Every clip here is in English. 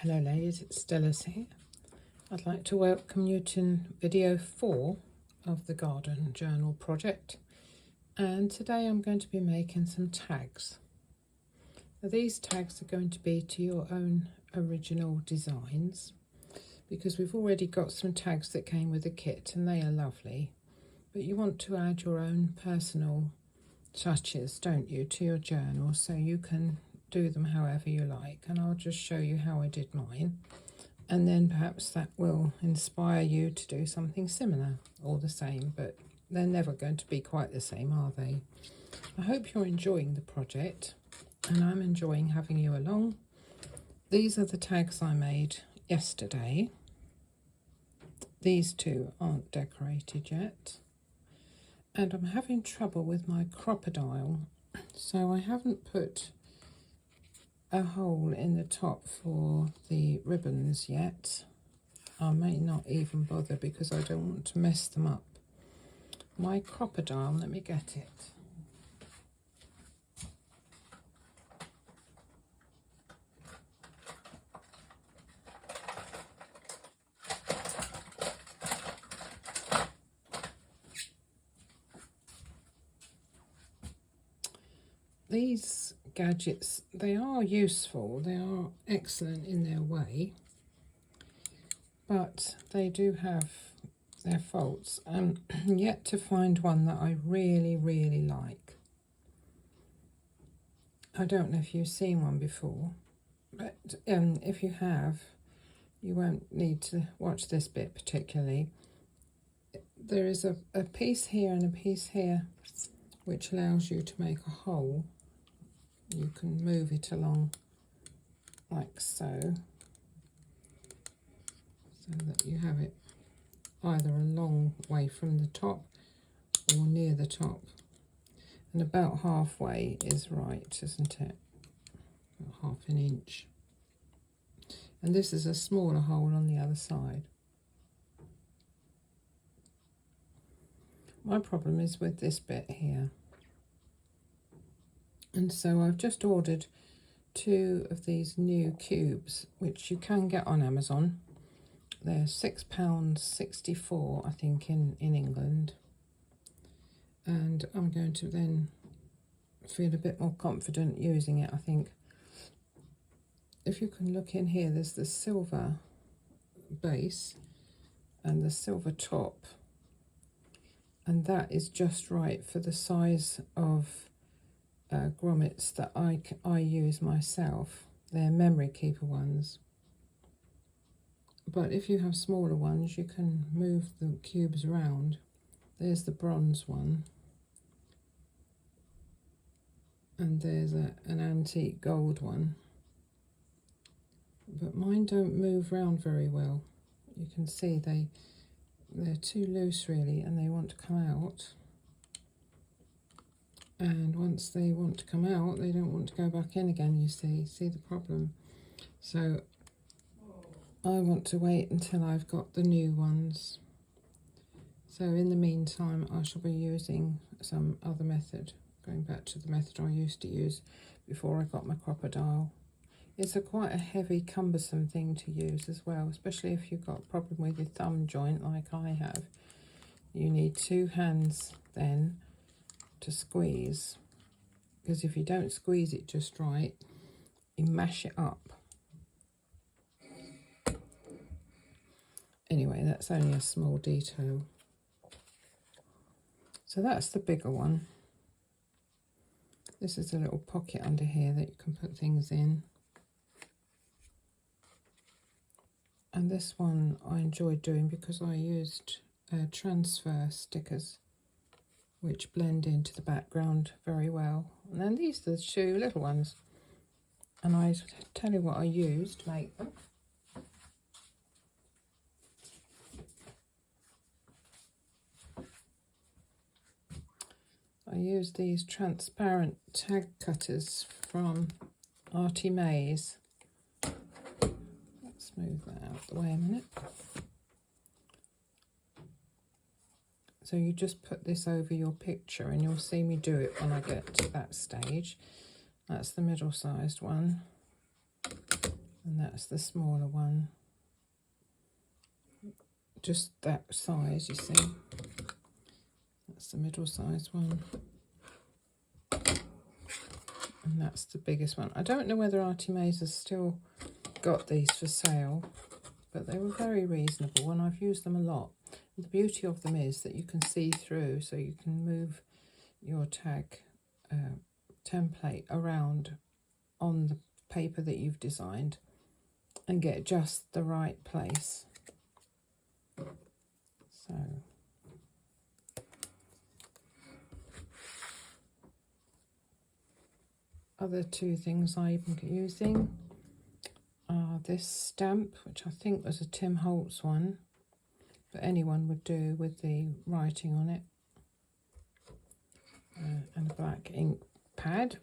Hello ladies, it's Stella's here. I'd like to welcome you to video 4 of the Garden Journal project, and today I'm going to be making some tags. Now, these tags are going to be to your own original designs, because we've already got some tags that came with the kit and they are lovely, but you want to add your own personal touches, don't you, to your journal, so you can do them however you like, and I'll just show you how I did mine, and then perhaps that will inspire you to do something similar or the same, but they're never going to be quite the same, are they? I hope you're enjoying the project, and I'm enjoying having you along. These are the tags I made yesterday. These two aren't decorated yet, and I'm having trouble with my crocodile, so I haven't put a hole in the top for the ribbons yet. I may not even bother because I don't want to mess them up. My crocodile, let me get it. These gadgets, they are useful, they are excellent in their way, but they do have their faults. I'm yet to find one that I really like. I don't know if you've seen one before, but if you have, you won't need to watch this bit particularly. There is a piece here and a piece here which allows you to make a hole. You can move it along like so that you have it either a long way from the top or near the top, and about halfway is right, isn't it? About half an inch. And this is a smaller hole on the other side. My problem is with this bit here, and so I've just ordered 2 of these new cubes, which you can get on Amazon. They're £6.64, I think, in England. And I'm going to then feel a bit more confident using it, I think. If you can look in here, there's the silver base and the silver top. And that is just right for the size of grommets that I use myself. They're memory keeper ones, but if you have smaller ones you can move the cubes around. There's the bronze one, and there's an antique gold one, but mine don't move around very well. You can see they're too loose really, and they want to come out. And once they want to come out, they don't want to go back in again, you see the problem. So I want to wait until I've got the new ones. So in the meantime, I shall be using some other method, going back to the method I used to use before I got my crocodile. It's quite a heavy, cumbersome thing to use as well, especially if you've got a problem with your thumb joint like I have. You need 2 hands then to squeeze, because if you don't squeeze it just right, you mash it up. Anyway, that's only a small detail. So that's the bigger one. This is a little pocket under here that you can put things in. And this one I enjoyed doing because I used transfer stickers, which blend into the background very well. And then these are the 2 little ones, and I tell you what I used to make them. I used these transparent tag cutters from Artie Mays. Let's move that out of the way a minute. So you just put this over your picture, and you'll see me do it when I get to that stage. That's the middle-sized one. and that's the smaller one, just that size, you see. That's the middle size one, and that's the biggest one. I don't know whether Artimaze has still got these for sale, but they were very reasonable and I've used them a lot. The beauty of them is that you can see through, so you can move your tag template around on the paper that you've designed and get just the right place. So other two things I'm using are this stamp, which I think was a Tim Holtz one, but anyone would do with the writing on it, and a black ink pad,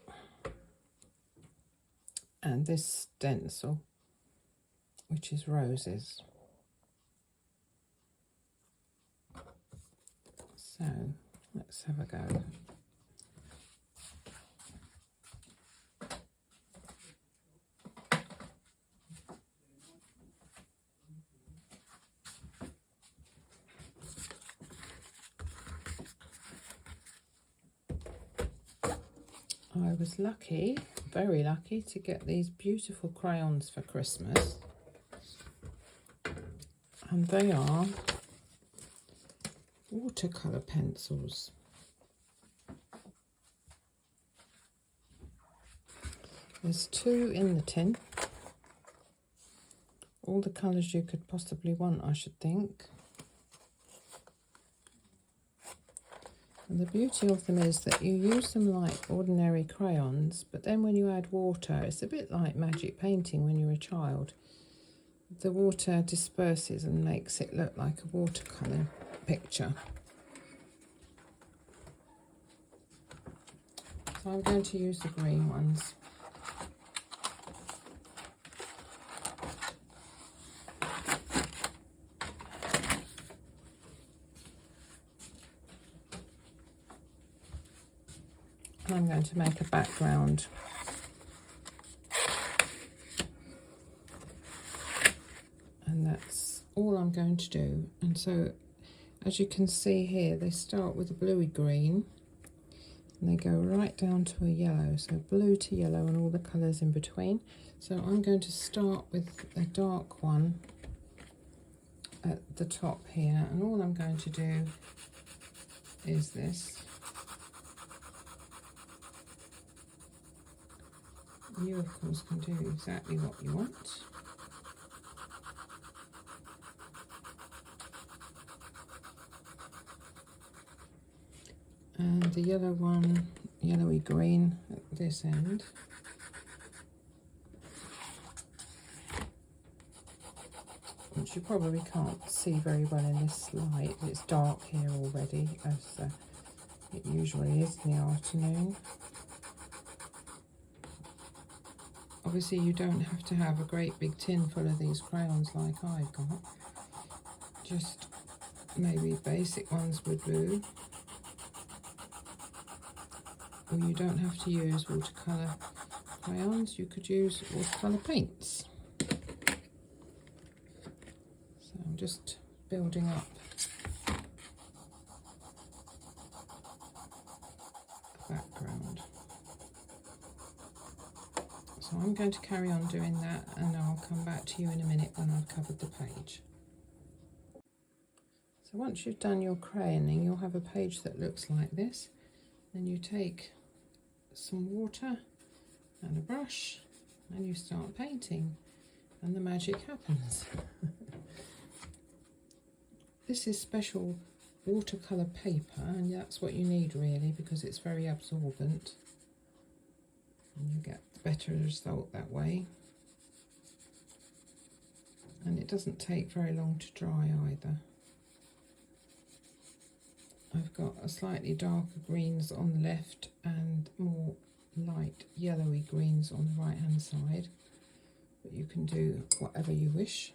and this stencil, which is roses. So let's have a go. I was lucky, very lucky, to get these beautiful crayons for Christmas, and they are watercolour pencils. There's 2 in the tin, all the colours you could possibly want, I should think. And the beauty of them is that you use them like ordinary crayons, but then when you add water, it's a bit like magic painting when you're a child. The water disperses and makes it look like a watercolour picture. So I'm going to use the green ones. I'm going to make a background. And that's all I'm going to do. And so, as you can see here, they start with a bluey green and they go right down to a yellow. So blue to yellow and all the colours in between. So I'm going to start with a dark one at the top here. And all I'm going to do is this. You, of course, can do exactly what you want. And the yellow one, yellowy green at this end. Which you probably can't see very well in this light. It's dark here already, as it usually is in the afternoon. Obviously you don't have to have a great big tin full of these crayons like I've got. Just maybe basic ones would do. Or you don't have to use watercolour crayons, you could use watercolour paints. So I'm just building up a background. So I'm going to carry on doing that and I'll come back to you in a minute when I've covered the page. So once you've done your crayoning, you'll have a page that looks like this. Then you take some water and a brush and you start painting and the magic happens. This is special watercolour paper and that's what you need really, because it's very absorbent and you get the better result that way. And it doesn't take very long to dry either. I've got a slightly darker greens on the left and more light yellowy greens on the right hand side, but you can do whatever you wish.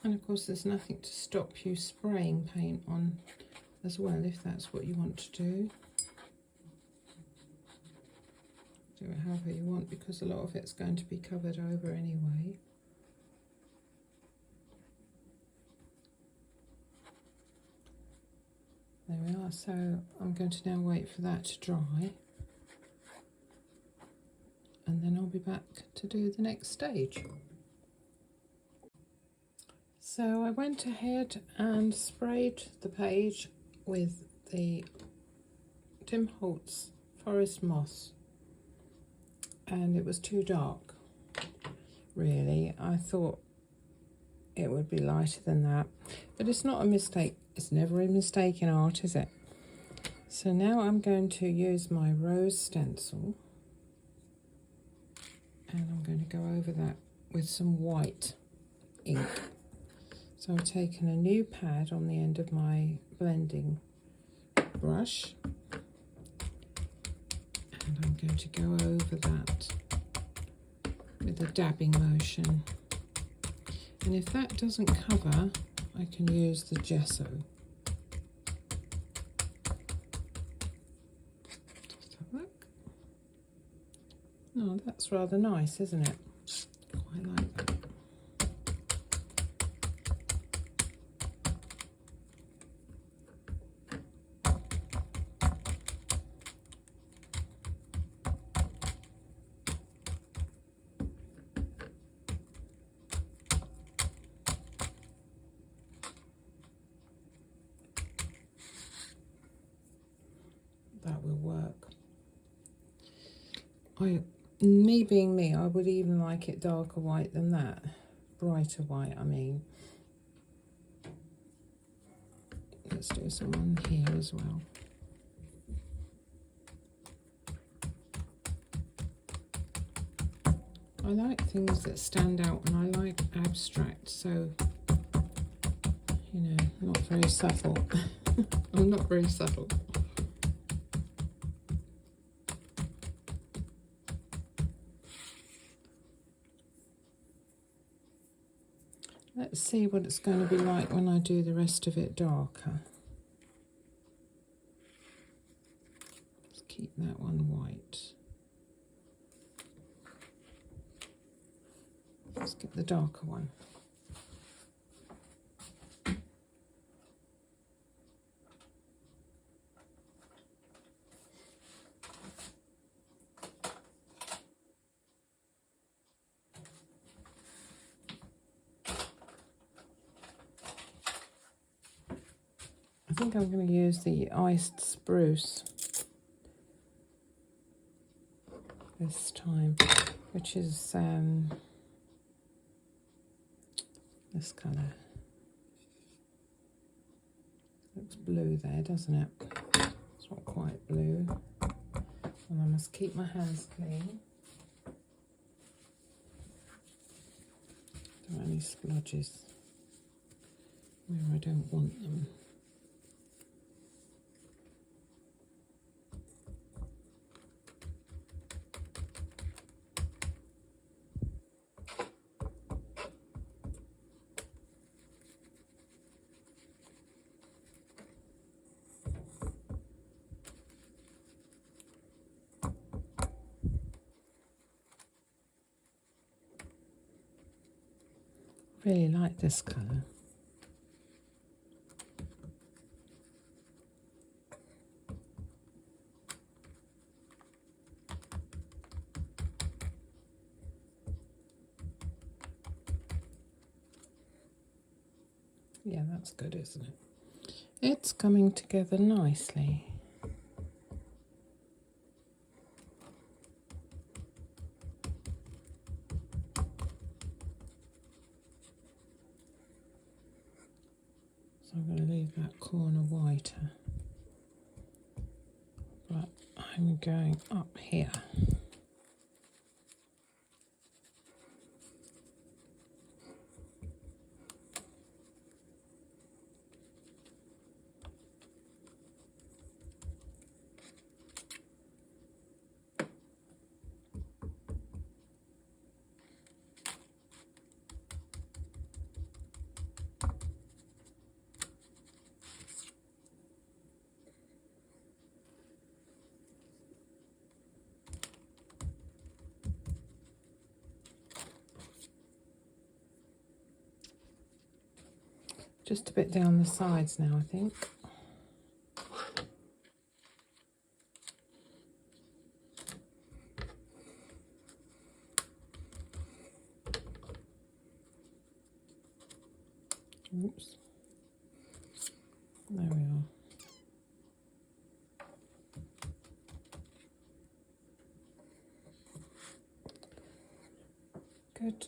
And of course there's nothing to stop you spraying paint on as well if that's what you want to do. Do it however you want, because a lot of it's going to be covered over anyway. There we are, so I'm going to now wait for that to dry, and then I'll be back to do the next stage. So I went ahead and sprayed the page with the Tim Holtz Forest Moss, and it was too dark, really. I thought it would be lighter than that, but it's not a mistake. It's never a mistake in art, is it? So now I'm going to use my rose stencil, and I'm going to go over that with some white ink. So I've taken a new pad on the end of my blending brush, and I'm going to go over that with a dabbing motion. And if that doesn't cover, I can use the gesso. Just have a look. Oh, that's rather nice, isn't it? Quite like that. That will work. Me being me, I would even like it darker white than that. Brighter white, I mean. Let's do some on here as well. I like things that stand out, and I like abstract, so, you know, not very subtle. I'm not very subtle. Let's see what it's going to be like when I do the rest of it darker. Let's keep that one white. Let's get the darker one. I think I'm going to use the iced spruce this time, which is this colour. Looks blue there, doesn't it? It's not quite blue. And I must keep my hands clean. Don't want any splodges where I don't want them. Really like this colour. Yeah, that's good, isn't it? It's coming together nicely. So I'm going to leave that corner whiter, but I'm going up here. Just a bit down the sides now, I think. Oops. There we are. Good.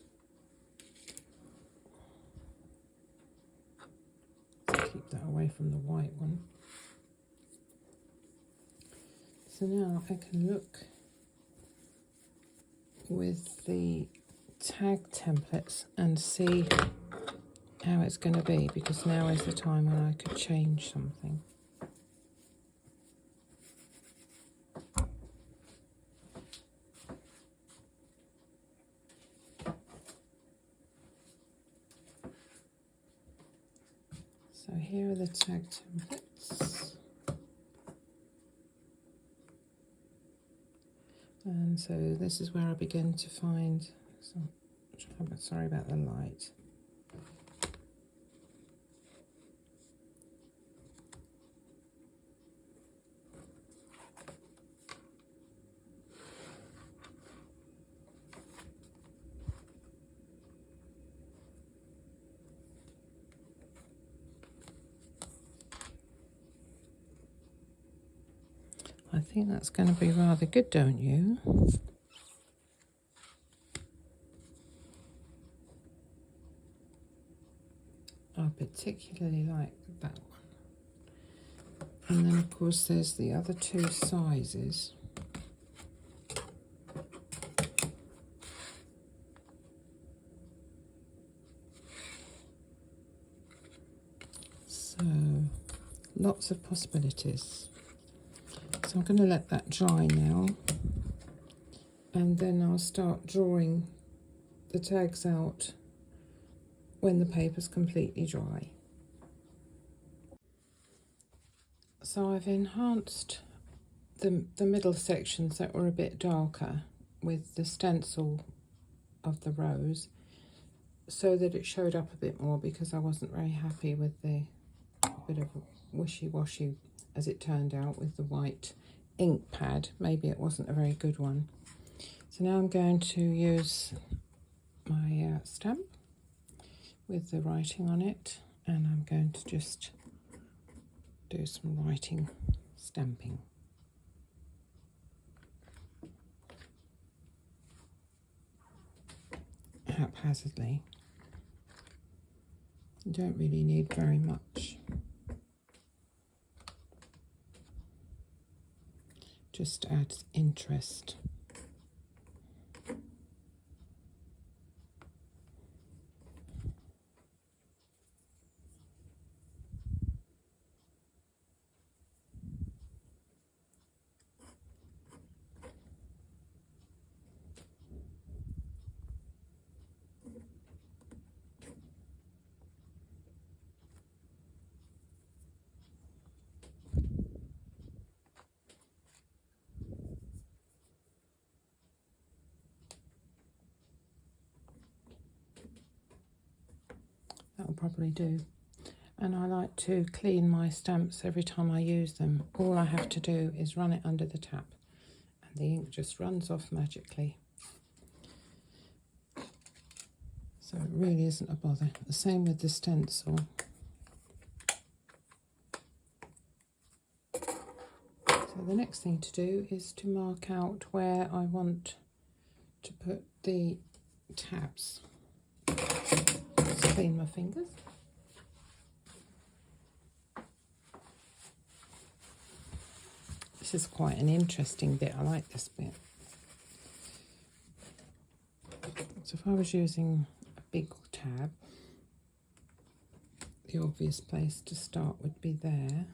Keep that away from the white one. So now I can look with the tag templates and see how it's going to be, because now is the time when I could change something. So here are the tag templates. And so this is where I begin to find, sorry about the light. I think that's going to be rather good, don't you? I particularly like that one. And then of course there's the other two sizes. So lots of possibilities. So I'm going to let that dry now, and then I'll start drawing the tags out when the paper's completely dry. So I've enhanced the middle sections that were a bit darker with the stencil of the rose, so that it showed up a bit more, because I wasn't very happy with the bit of wishy-washy, as it turned out, with the white ink pad. Maybe it wasn't a very good one. So now I'm going to use my stamp with the writing on it, and I'm going to just do some writing stamping. Haphazardly. You don't really need very much. Just adds interest. That'll probably do. And I like to clean my stamps every time I use them. All I have to do is run it under the tap, and the ink just runs off magically. So it really isn't a bother. The same with the stencil. So the next thing to do is to mark out where I want to put the tabs. Just clean my fingers. This is quite an interesting bit. I like this bit. So if I was using a big tab, the obvious place to start would be there.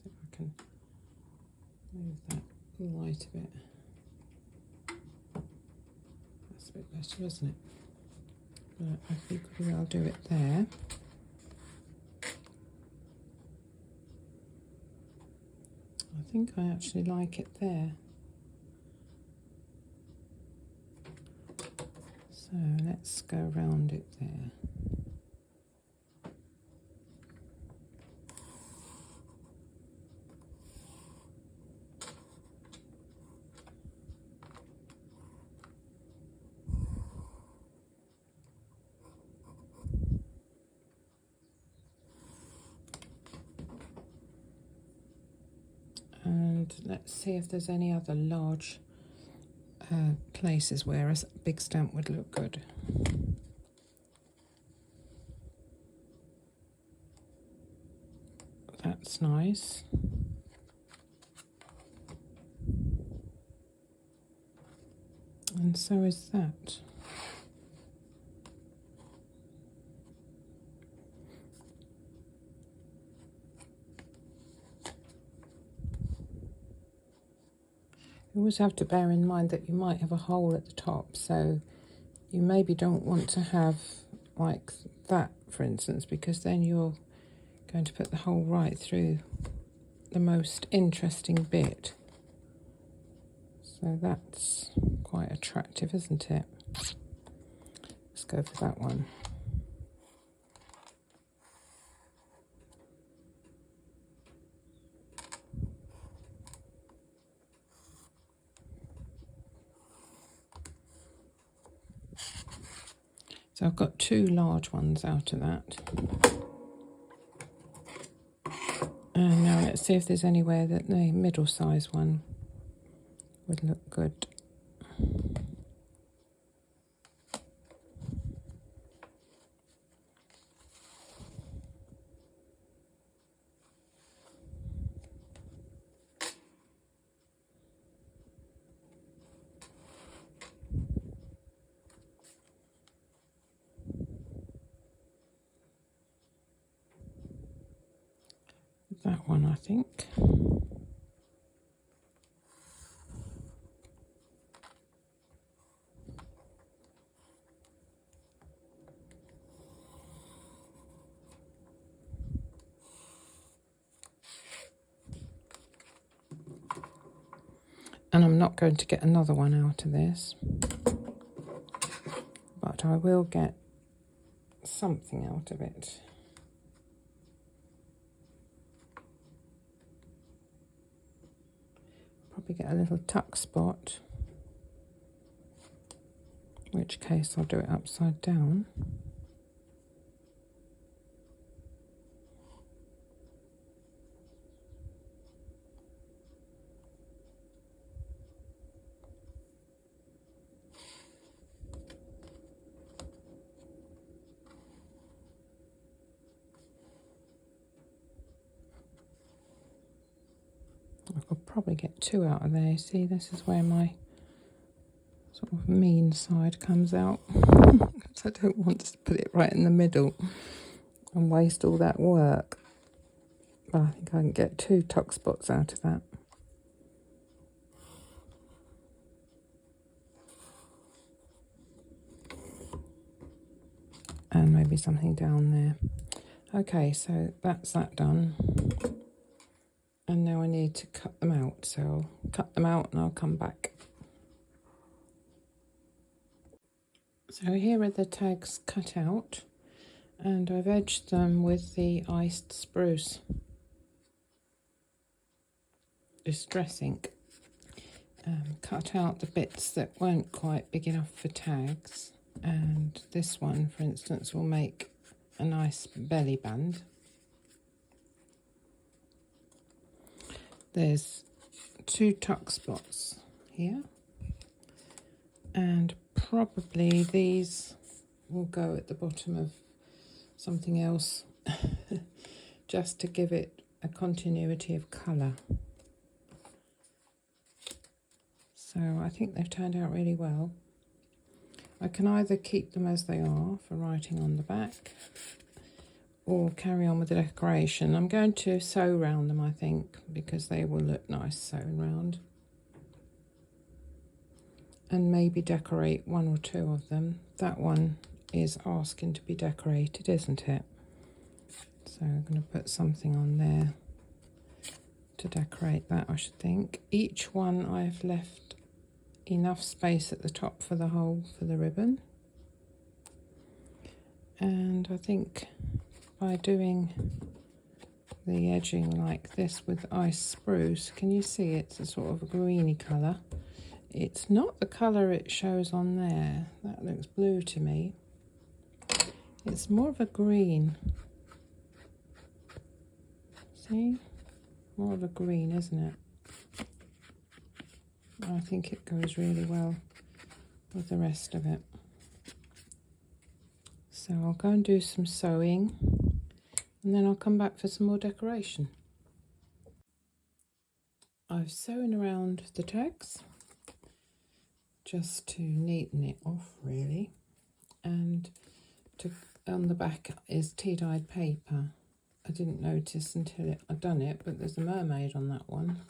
So if I can move that light a bit. That's a bit better, isn't it? But I think I'll do it there. I think I actually like it there. So let's go around it there. and let's see if there's any other large places where a big stamp would look good. That's nice. And so is that. You always have to bear in mind that you might have a hole at the top, so you maybe don't want to have like that, for instance, because then you're going to put the hole right through the most interesting bit. So that's quite attractive, isn't it? Let's go for that one. So I've got two large ones out of that. And now let's see if there's anywhere that the middle-sized one would look good. That one, I think. And I'm not going to get another one out of this, but I will get something out of it. Probably get a little tuck spot, in which case I'll do it upside down. I could probably get two out of there. See, this is where my sort of mean side comes out. I don't want to put it right in the middle and waste all that work. But I think I can get two tuck spots out of that. And maybe something down there. Okay, so that's that done. And now I need to cut them out. So I'll cut them out and I'll come back. So here are the tags cut out, and I've edged them with the iced spruce distress ink. Cut out the bits that weren't quite big enough for tags, and this one, for instance, will make a nice belly band. There's two tuck spots here, and probably these will go at the bottom of something else just to give it a continuity of colour. So I think they've turned out really well. I can either keep them as they are for writing on the back or carry on with the decoration. I'm going to sew round them, I think, because they will look nice sewn round. And maybe decorate one or two of them. That one is asking to be decorated, isn't it? So I'm going to put something on there to decorate that, I should think. Each one I've left enough space at the top for the hole for the ribbon. And I think by doing the edging like this with ice spruce, can you see it's a sort of a greeny colour? It's not the colour it shows on there. That looks blue to me. It's more of a green. See? More of a green, isn't it? I think it goes really well with the rest of it. So I'll go and do some sewing and then I'll come back for some more decoration. I've sewn around the tags just to neaten it off really, and on the back is tea-dyed paper. I didn't notice until I'd done it, but there's a mermaid on that one.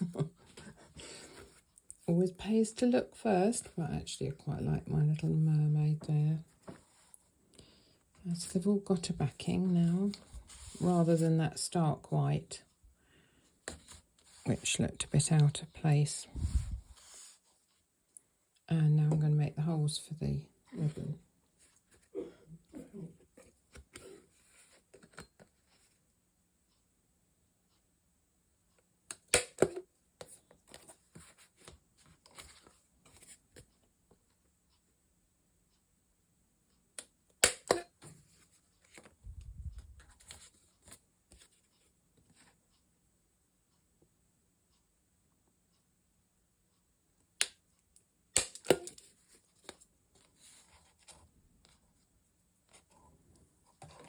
Always pays to look first, but actually I quite like my little mermaid there. So they've all got a backing now, rather than that stark white, which looked a bit out of place. And now I'm going to make the holes for the ribbon.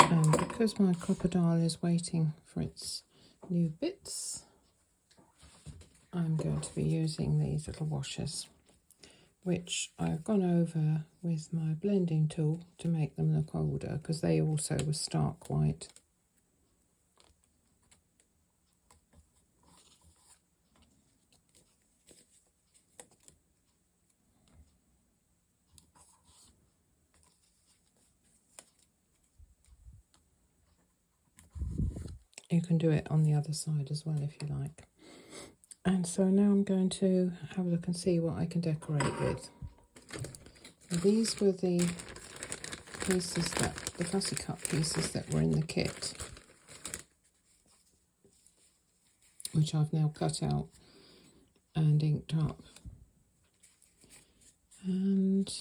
And because my crocodile is waiting for its new bits, I'm going to be using these little washers, which I've gone over with my blending tool to make them look older, because they also were stark white. You can do it on the other side as well if you like. And so now I'm going to have a look and see what I can decorate with. These were the pieces the fussy cut pieces that were in the kit, which I've now cut out and inked up. And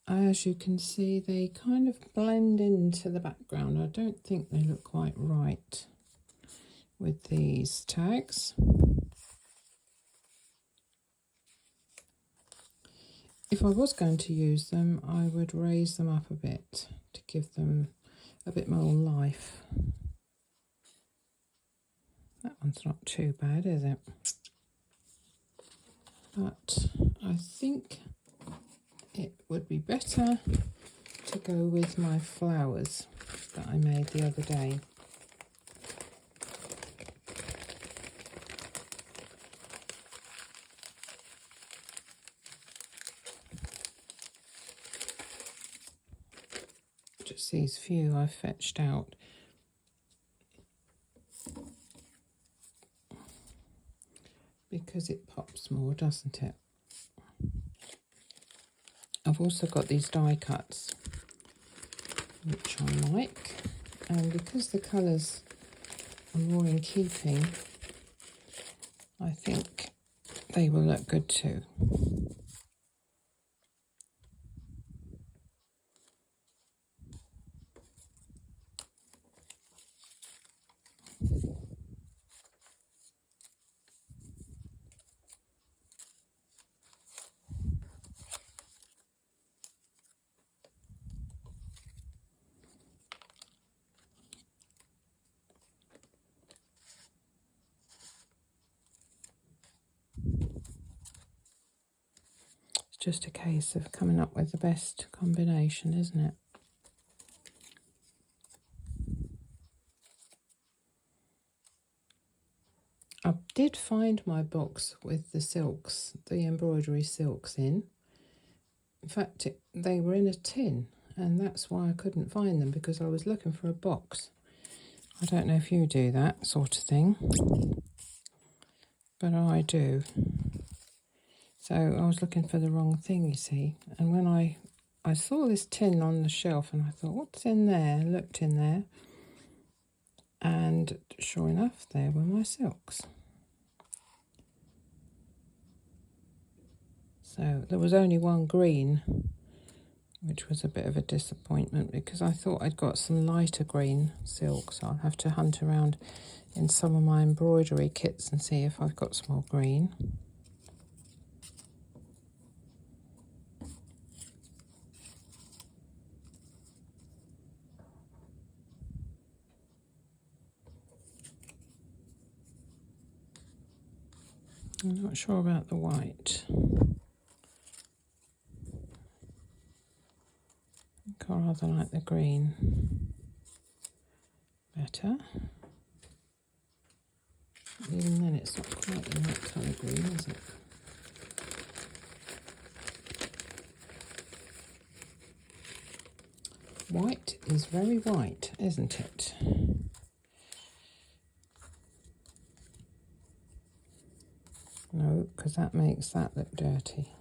as you can see, they kind of blend into the background. I don't think they look quite right with these tags. If I was going to use them, I would raise them up a bit to give them a bit more life. That one's not too bad, is it? But I think it would be better to go with my flowers that I made the other day. Just these few I fetched out. Because it pops more, doesn't it? I've also got these die cuts, which I like, and because the colours are more in keeping, I think they will look good too. Just a case of coming up with the best combination, isn't it? I did find my box with the silks, the embroidery silks in. In fact, they were in a tin, and that's why I couldn't find them, because I was looking for a box. I don't know if you do that sort of thing, but I do. So I was looking for the wrong thing, you see. And when I saw this tin on the shelf and I thought, what's in there? I looked in there. And sure enough, there were my silks. So there was only one green, which was a bit of a disappointment because I thought I'd got some lighter green silks. I'll have to hunt around in some of my embroidery kits and see if I've got some more green. I'm not sure about the white. I rather like the green better. Even then it's not quite the right colour green, is it? White is very white, isn't it? No, because that makes that look dirty.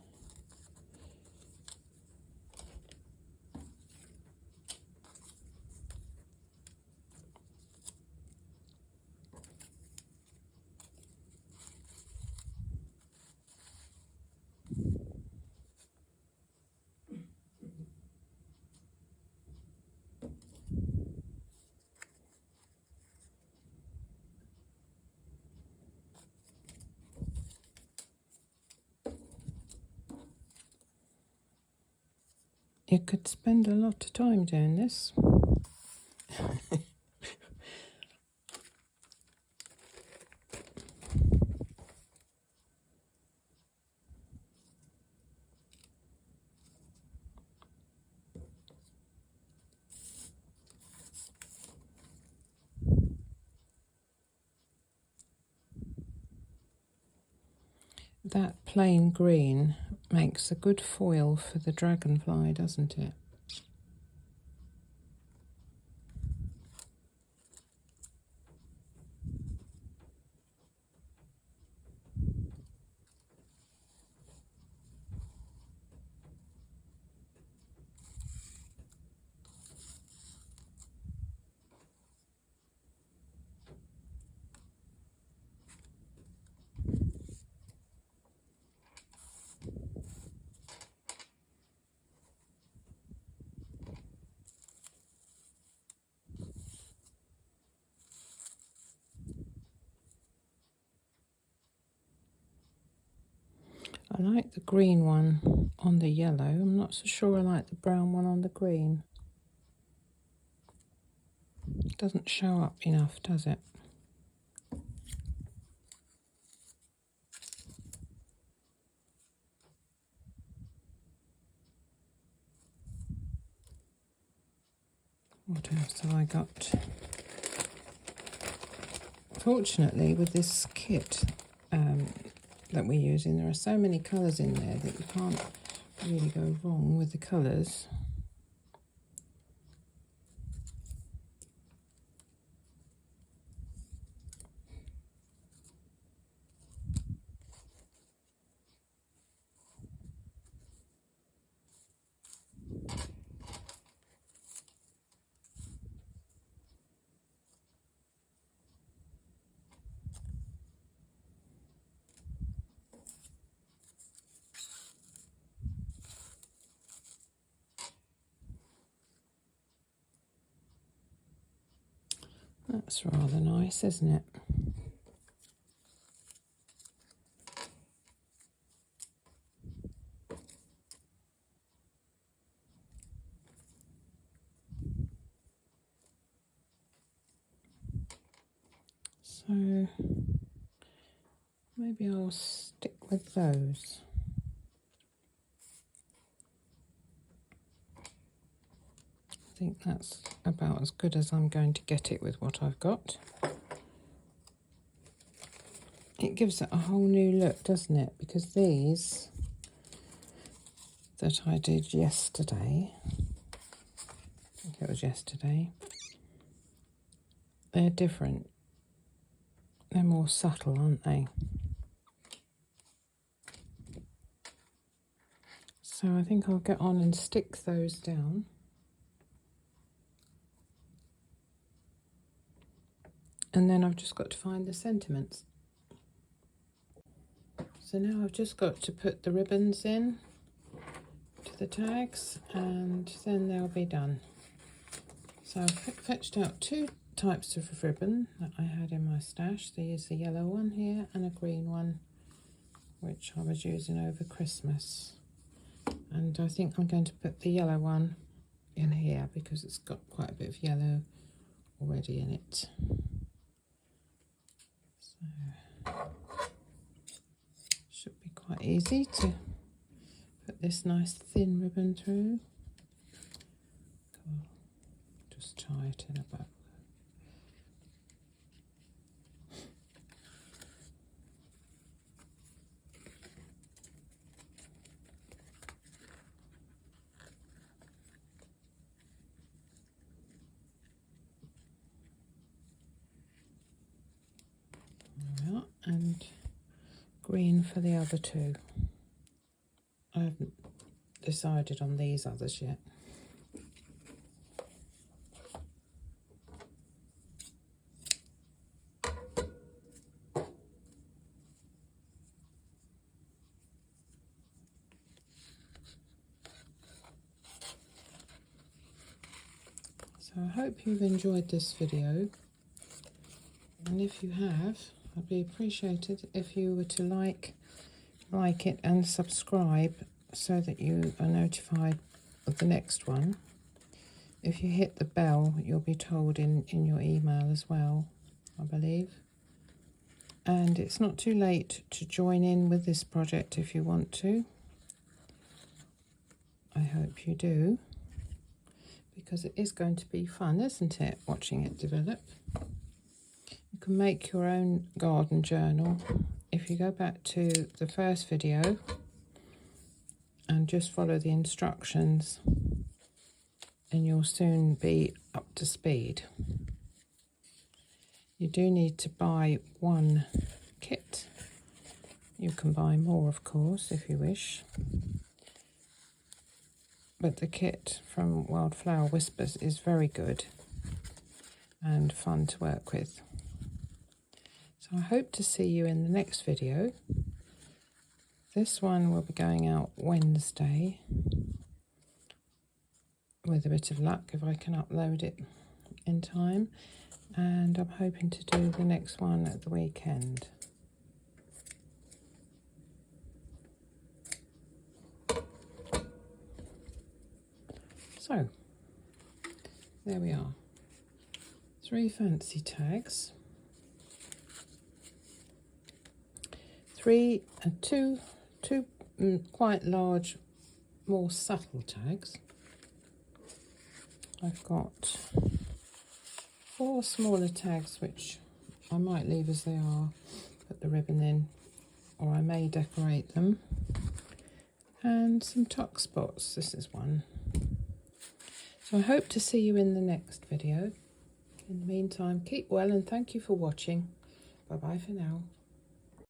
You could spend a lot of time doing this. That plain green makes a good foil for the dragonfly, doesn't it? I like the green one on the yellow. I'm not so sure I like the brown one on the green. It doesn't show up enough, does it? What else have I got? Fortunately, with this kit that we're using, there are so many colours in there that you can't really go wrong with the colours. That's rather nice, isn't it? So maybe I'll stick with those. I think that's about as good as I'm going to get it with what I've got. It gives it a whole new look, doesn't it? Because these that I did yesterday, I think it was yesterday, they're different. They're more subtle, aren't they? So I think I'll get on and stick those down. And then I've just got to find the sentiments. So now I've just got to put the ribbons in to the tags and then they'll be done. So I've fetched out two types of ribbon that I had in my stash. There's a yellow one here and a green one, which I was using over Christmas. And I think I'm going to put the yellow one in here because it's got quite a bit of yellow already in it. So easy to put this nice thin ribbon through. Cool. Just tie it in a bow. And green for the other two. I haven't decided on these others yet. So I hope you've enjoyed this video, and if you have, I'd be appreciated if you were to like it and subscribe so that you are notified of the next one. If you hit the bell, you'll be told in your email as well, I believe. And it's not too late to join in with this project if you want to. I hope you do, because it is going to be fun, isn't it, watching it develop. You can make your own garden journal if you go back to the first video and just follow the instructions, and you'll soon be up to speed. You do need to buy one kit. You can buy more, of course, if you wish. But the kit from Wildflower Whispers is very good and fun to work with. So I hope to see you in the next video. This one will be going out Wednesday, with a bit of luck if I can upload it in time. And I'm hoping to do the next one at the weekend. So, there we are. 3 fancy tags. 3 and two quite large, more subtle tags. I've got 4 smaller tags which I might leave as they are, put the ribbon in, or I may decorate them, and some tuck spots. This is one. So I hope to see you in the next video. In the meantime, keep well and thank you for watching. Bye bye for now.